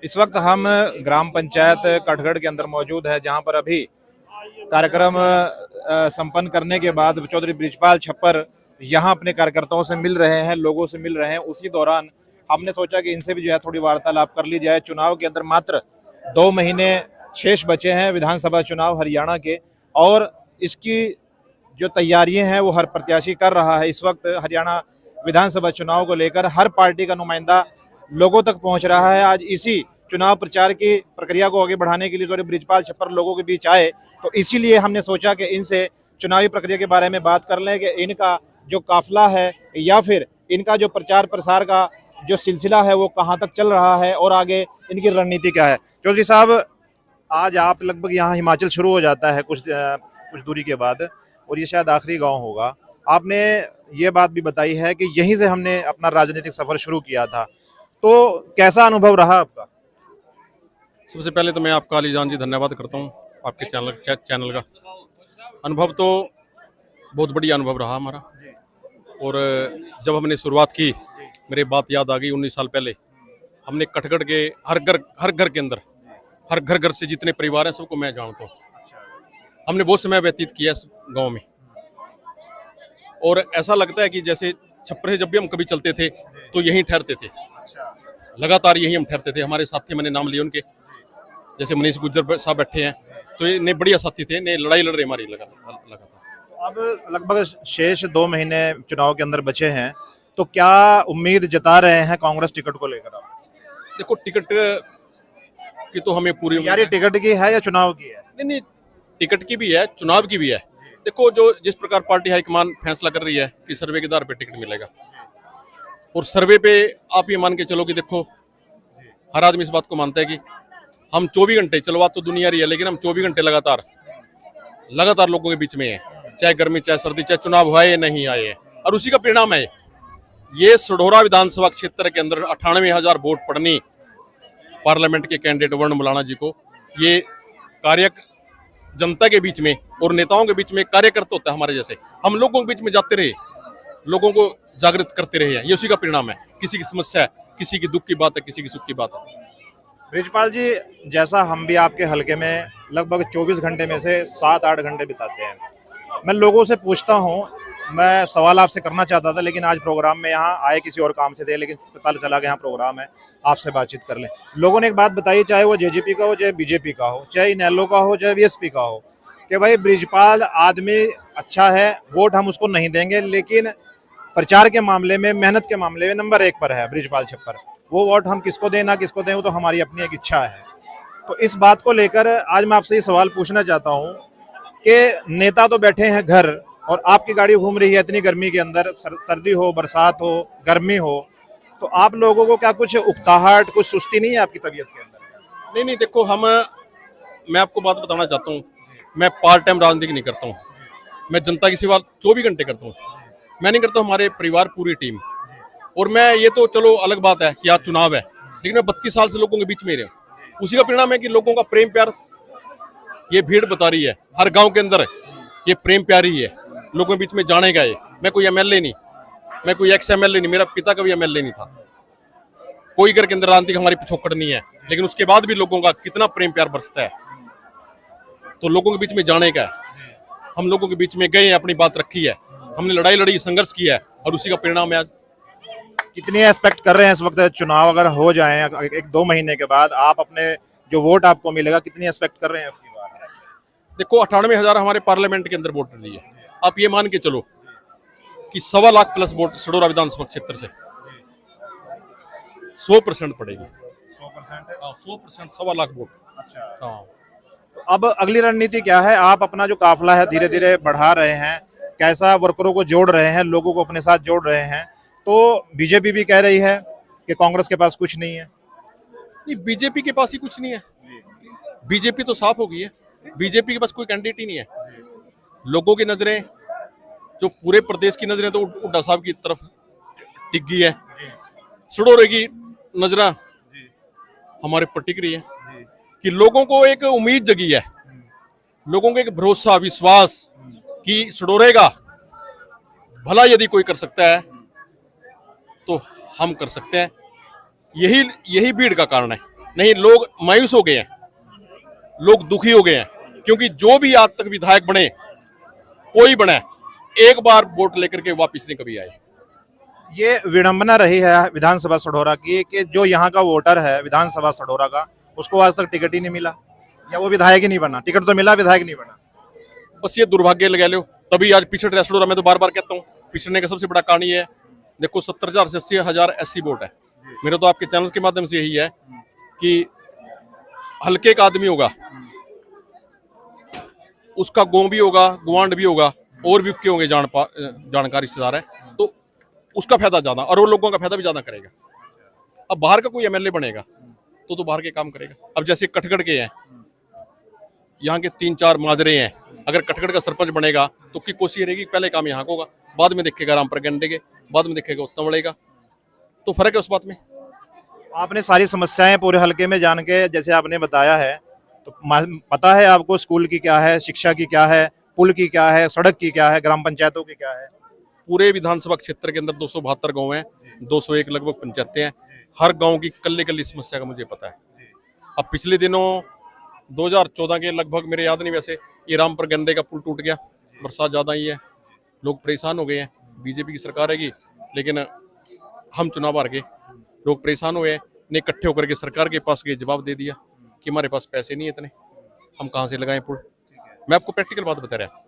इस वक्त हम ग्राम पंचायत कटगढ़ के अंदर मौजूद है, जहां पर अभी कार्यक्रम संपन्न करने के बाद चौधरी बृजपाल छप्पर यहां अपने कार्यकर्ताओं से मिल रहे हैं, लोगों से मिल रहे हैं। उसी दौरान हमने सोचा कि इनसे भी जो है थोड़ी वार्तालाप कर ली जाए। चुनाव के अंदर मात्र 2 महीने शेष बचे हैं, विधानसभा चुनाव हरियाणा के, और इसकी जो तैयारियां हैं वो हर प्रत्याशी कर रहा है। इस वक्त हरियाणा विधानसभा चुनाव को लेकर हर पार्टी का नुमाइंदा लोगों तक पहुंच रहा है। आज इसी चुनाव प्रचार की प्रक्रिया को आगे बढ़ाने के लिए चौधरी बृजपाल छप्पर लोगों के बीच आए, तो इसीलिए हमने सोचा कि इनसे चुनावी प्रक्रिया के बारे में बात कर लें कि इनका जो काफिला है या फिर इनका जो प्रचार प्रसार का जो सिलसिला है वो कहाँ तक चल रहा है और आगे इनकी रणनीति क्या है। चौधरी साहब, आज आप लगभग यहाँ हिमाचल शुरू हो जाता है कुछ दूरी के बाद, और ये शायद आखिरी गांव होगा। आपने ये बात भी बताई है कि यहीं से हमने अपना राजनीतिक सफर शुरू किया था, तो कैसा अनुभव रहा आपका? सबसे पहले तो मैं आपका अलीजान जी धन्यवाद करता हूँ। आपके चैनल का अनुभव तो बहुत बढ़िया अनुभव रहा हमारा। और जब हमने शुरुआत की, मेरी बात याद आ गई 19 साल पहले। हमने कटगढ़ के हर घर के अंदर, हर घर से जितने परिवार हैं सबको मैं जानता हूँ। हमने बहुत समय व्यतीत किया इस गांव में, और ऐसा लगता है कि जैसे छप्पर से जब भी हम कभी चलते थे तो यहीं ठहरते थे, लगातार यहीं हम ठहरते थे। हमारे साथी, मैंने नाम लिए उनके, जैसे मनीष गुज्जर साहब बैठे हैं, तो ये ने बढ़िया साथी थे, ने लड़ाई लड़ रहे हमारी लगातार। अब लगभग शेष 2 महीने चुनाव के अंदर बचे हैं, तो क्या उम्मीद जता रहे हैं कांग्रेस टिकट को लेकर आप? देखो, टिकट की तो हमें पूरी यार, ये टिकट की है या चुनाव की है? नहीं, टिकट की भी है, चुनाव की भी है। देखो, जो जिस प्रकार पार्टी हाईकमान फैसला कर रही है कि सर्वे के आधार पे टिकट मिलेगा, और सर्वे पे आप ये मान के चलो कि देखो, हर आदमी इस बात को मानता है कि हम 24 घंटे, चलो बात तो दुनिया रही है, लेकिन हम 24 घंटे लगातार लोगों के बीच में है, चाहे गर्मी चाहे सर्दी, चाहे चुनाव हुआ या नहीं आए हैं। और उसी का परिणाम है ये सढौरा विधानसभा क्षेत्र के अंदर 98,000 वोट पड़नी पार्लियामेंट के कैंडिडेट वरुण मलाना जी को। ये कार्य जनता के बीच में और नेताओं के बीच में कार्यकर्ता होता है हमारे जैसे, हम लोगों के बीच में जाते रहे, लोगों को जागृत करते रहे हैं। ये उसी का परिणाम है। किसी की समस्या है, किसी की दुख की बात है, किसी की सुख की बात है। बृजपाल जी, जैसा हम भी आपके हलके में लगभग 24 घंटे में से 7-8 घंटे बिताते हैं, मैं लोगों से पूछता हूँ, मैं सवाल आपसे करना चाहता था लेकिन आज प्रोग्राम में यहाँ आए किसी और काम से थे, लेकिन पता चला कि यहाँ प्रोग्राम है, आपसे बातचीत कर लें। लोगों ने एक बात बताई, चाहे वो जेजेपी का हो, चाहे बीजेपी का हो, चाहे इनेलो का हो, चाहे बीएसपी का हो, कि भाई बृजपाल आदमी अच्छा है, वोट हम उसको नहीं देंगे, लेकिन प्रचार के मामले में, मेहनत के मामले में नंबर 1 पर है बृजपाल छप्पर। वो वोट हम किसको देना किसको दें वो तो हमारी अपनी एक इच्छा है। तो इस बात को लेकर आज मैं आपसे ये सवाल पूछना चाहता हूँ कि नेता तो बैठे हैं घर, और आपकी गाड़ी घूम रही है इतनी गर्मी के अंदर, सर्दी हो, बरसात हो, गर्मी हो, तो आप लोगों को क्या कुछ उकताहट, कुछ सुस्ती नहीं है आपकी तबीयत के अंदर? नहीं, देखो, मैं आपको बात बताना चाहता हूँ, मैं पार्ट टाइम राजनीति नहीं करता हूँ, मैं जनता की सेवा 24 घंटे करता हूँ। मैं नहीं करता हूँ, हमारे परिवार, पूरी टीम। और मैं, ये तो चलो अलग बात है कि आज चुनाव है, लेकिन मैं 32 साल से लोगों के बीच में रहा हूँ। उसी का परिणाम है कि लोगों का प्रेम प्यार, ये भीड़ बता रही है हर गांव के अंदर, ये प्रेम प्यार ही है, लोगों के बीच में जाने गए। मैं कोई एमएलए नहीं, मैं कोई एक्स एमएलए नहीं, मेरा पिता कभी एमएलए नहीं था, कोई घर के अंदर राजनीतिक हमारी पिछोकड़ नहीं है, लेकिन उसके बाद भी लोगों का कितना प्रेम प्यार बरसता है। तो लोगों के बीच में जाने का है, हम लोगों के बीच में गए, अपनी बात रखी है, हमने लड़ाई लड़ी, संघर्ष किया है, और उसी का परिणाम है आज। कितनी एक्सपेक्ट कर रहे हैं इस वक्त चुनाव अगर हो जाए 1-2 महीने के बाद, आप अपने जो वोट आपको मिलेगा, कितनी एक्सपेक्ट कर रहे हैं आपकी बार? देखो, 98,000 हमारे पार्लियामेंट के अंदर वोट रही है। आप ये मान के चलो कि 1.25 लाख प्लस वोट सढौरा विधानसभा क्षेत्र से 100% पड़ेगी। 100%? 100%, 1.25 लाख वोट। अच्छा, हाँ। तो अब अगली रणनीति क्या है? आप अपना जो काफिला है धीरे धीरे बढ़ा रहे हैं, कैसा वर्करों को जोड़ रहे हैं, लोगों को अपने साथ जोड़ रहे हैं, तो बीजेपी भी कह रही है कि कांग्रेस के पास कुछ नहीं है। नहीं, बीजेपी के पास ही कुछ नहीं है, बीजेपी तो साफ हो गई है, बीजेपी के पास कोई कैंडिडेट ही नहीं है। लोगों की नजरें, जो पूरे प्रदेश की नजरें तो हुड्डा साहब की तरफ टिक गई है, सढौरे की नजरें हमारे पर टिक रही है, कि लोगों को एक उम्मीद जगी है, लोगों को एक भरोसा, विश्वास कि सढौरे का भला यदि कोई कर सकता है तो हम कर सकते हैं। यही भीड़ का कारण है। नहीं, लोग मायूस हो गए हैं, लोग दुखी हो गए हैं, क्योंकि जो भी आज तक विधायक बने, कोई बने, एक बार वोट लेकर के वापिस नहीं कभी आए। ये विडंबना रही है विधानसभा सढौरा की कि जो यहाँ का वोटर है विधानसभा सढौरा का, उसको आज तक टिकट ही नहीं मिला, या वो विधायक ही नहीं बना। टिकट तो मिला, विधायक नहीं बना। बस ये दुर्भाग्य लगा लो, तभी आज पिछड़ रहा सढौरा। मैं तो बार बार कहता हूँ, पिछड़ने का सबसे बड़ा कारण ये है, देखो 70,000 से 80,000 SC वोट है। मेरा तो आपके चैनल के माध्यम से यही है कि हल्के का आदमी होगा, उसका गांव भी होगा, गुआंड भी होगा, और भी के होंगे जानकार रिश्तेदार है, तो उसका फायदा ज्यादा और वो लोगों का फायदा भी ज्यादा करेगा। अब बाहर का कोई MLA बनेगा तो बाहर के काम करेगा। अब जैसे कटगढ़ के हैं, यहाँ के 3-4 माजरे हैं, अगर कटगढ़ का सरपंच बनेगा तो की कोशिश रहेगी पहले काम यहाँ का होगा, बाद में देखेगा रामपुर गंडे के, बाद में देखेगा उत्तम बढ़ेगा। तो फर्क है उस बात में। आपने सारी समस्याएं पूरे हलके में जान के जैसे आपने बताया है, तो पता है आपको स्कूल की क्या है, शिक्षा की क्या है, पुल की क्या है, सड़क की क्या है, ग्राम पंचायतों की क्या है? पूरे विधानसभा क्षेत्र के अंदर 272 गांव हैं, 201 लगभग पंचायतें हैं। हर गांव की कल्ले कल्ली समस्या का मुझे पता है। अब पिछले दिनों 2014 के लगभग, मेरे याद नहीं वैसे, ये रामपुर गंडे का पुल टूट गया, बरसात ज्यादा ही है, लोग परेशान हो गए हैं। बीजेपी की सरकार रहेगी, लेकिन हम चुनाव हार गए, लोग परेशान हुए, ने इकट्ठे होकर के सरकार के पास गए, जवाब दे दिया कि हमारे पास पैसे नहीं है इतने, हम कहाँ से लगाएं पुल। मैं आपको प्रैक्टिकल बात बता रहा।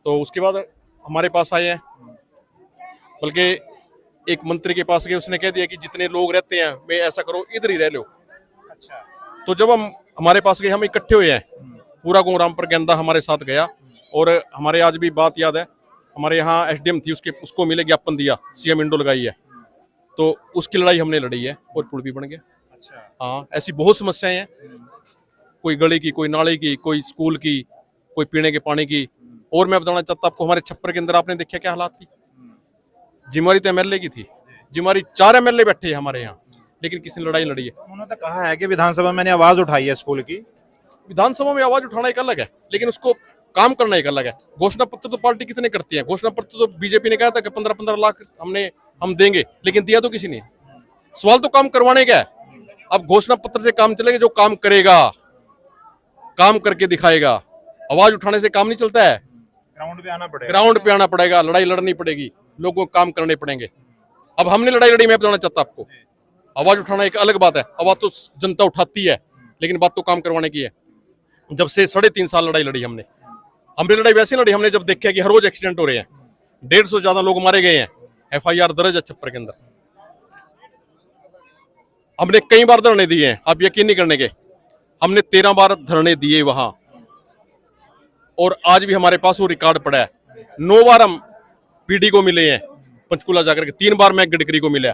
तो उसके बाद हमारे पास आए हैं, बल्कि एक मंत्री के पास गए, उसने कह दिया कि जितने लोग रहते हैं वे ऐसा करो इधर ही रह लो। तो जब हम हमारे पास गए, हम इकट्ठे हुए हैं, पूरा गाँव रामपुर गेंदा हमारे साथ गया, और हमारे आज भी बात याद है, हमारे यहाँ SDM थी, उसको मिले ज्ञापन दिया, CM विंडो लगाई है, तो उसकी लड़ाई हमने लड़ी है और पुल भी बन गया। हाँ, ऐसी बहुत समस्याएं हैं, कोई गली की, कोई नाले की, कोई स्कूल की, कोई पीने के पानी की। और मैं बताना चाहता आपको, हमारे छप्पर के अंदर आपने देखा क्या हालात थी। जिम्मेवारी तो MLA की थी, जिम्मेवारी 4 MLA बैठे हैं हमारे यहाँ, लेकिन किसी ने लड़ाई लड़ी है। उन्होंने तो कहा है कि विधानसभा में मैंने आवाज उठाई है स्कूल की। विधानसभा में आवाज उठाना एक अलग है, लेकिन उसको काम करना एक अलग है। घोषणा पत्र तो पार्टी कितने करती है, घोषणा पत्र तो बीजेपी ने कहा था कि 15-15 लाख हम देंगे, लेकिन दिया तो किसी ने। सवाल तो काम करवाने का है। अब घोषणा पत्र से काम चलेगा, जो काम करेगा, काम करके दिखाएगा। आवाज उठाने से काम नहीं चलता है, ग्राउंड पे आना पड़ेगा, ग्राउंड पे आना पड़ेगा, लड़ाई लड़नी पड़ेगी, लोगों को काम करने पड़ेंगे। अब हमने लड़ाई लड़ी, मैं बताना चाहता आपको, आवाज उठाना एक अलग बात है, आवाज तो जनता उठाती है, लेकिन बात तो काम करवाने की है। जब से 3.5 साल लड़ाई लड़ी हमने लड़ाई वैसे लड़ी, हमने जब देखा कि हर रोज एक्सीडेंट हो रहे हैं, 150 से ज्यादा लोग मारे गए हैं, FIR दर्ज है छप्पर के अंदर। हमने कई बार धरने दिए हैं, आप यकीन नहीं करने के, हमने 13 बार धरने दिए वहां, और आज भी हमारे पास वो रिकॉर्ड पड़ा है। 9 बार हम PD को मिले हैं पंचकुला जाकर के, 3 बार मैं गडकरी को मिला।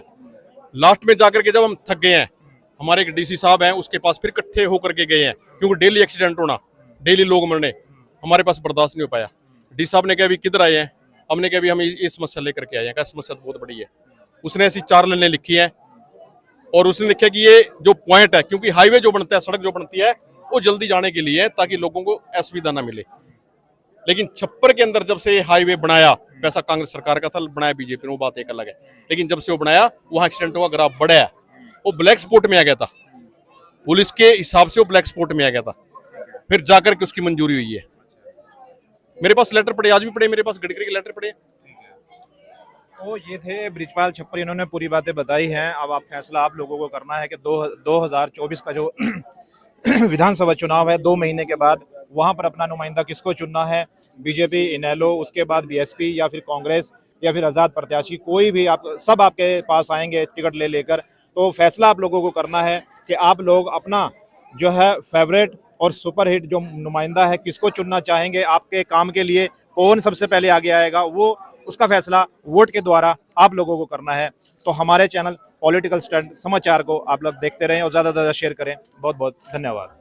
लास्ट में जाकर के जब हम थक गए हैं, हमारे एक DC साहब हैं, उसके पास फिर इकट्ठे होकर के गए हैं, क्योंकि डेली एक्सीडेंट होना, डेली लोग मरने, हमारे पास बर्दाश्त नहीं हो पाया। DC साहब ने कहा अभी किधर आए हैं, हमने कहा अभी हम ये समस्या लेकर के आए हैं। कहा समस्या तो बहुत बड़ी है। उसने ऐसी 4 लाइनें लिखी हैं, और उसने लिखा कि ये जो पॉइंट है, क्योंकि हाईवे जो बनता है, सड़क जो बनती है, वो जल्दी जाने के लिए है, ताकि लोगों को असुविधा ना मिले। लेकिन छप्पर के अंदर जब से ये हाईवे बनाया, पैसा कांग्रेस सरकार का था, बनाया बीजेपी ने, वो बात एक अलग है, लेकिन जब से वो बनाया, वहां एक्सीडेंटों का ग्राफ बढ़ा है। वो ब्लैक स्पॉट में आ गया था, पुलिस के हिसाब से वो ब्लैक स्पॉट में आ गया था, फिर जाकर के उसकी मंजूरी हुई है। मेरे पास लेटर पड़े, आज भी पड़े मेरे पास, गडकरी के लेटर पड़े। तो ये थे बृजपाल छप्पर, इन्होंने पूरी बातें बताई हैं। अब आप फैसला आप लोगों को करना है कि 2024 का जो विधानसभा चुनाव है, 2 महीने के बाद, वहां पर अपना नुमाइंदा किसको चुनना है, बीजेपी, इनेलो, उसके बाद BSP, या फिर कांग्रेस, या फिर आज़ाद प्रत्याशी, कोई भी, आप सब आपके पास आएंगे टिकट ले लेकर। तो फैसला आप लोगों को करना है कि आप लोग अपना जो है फेवरेट और सुपरहिट जो नुमाइंदा है, किसको चुनना चाहेंगे, आपके काम के लिए कौन सबसे पहले आगे आएगा, वो उसका फैसला वोट के द्वारा आप लोगों को करना है। तो हमारे चैनल पॉलिटिकल स्टंट समाचार को आप लोग देखते रहें और ज़्यादा से ज़्यादा शेयर करें। बहुत बहुत धन्यवाद।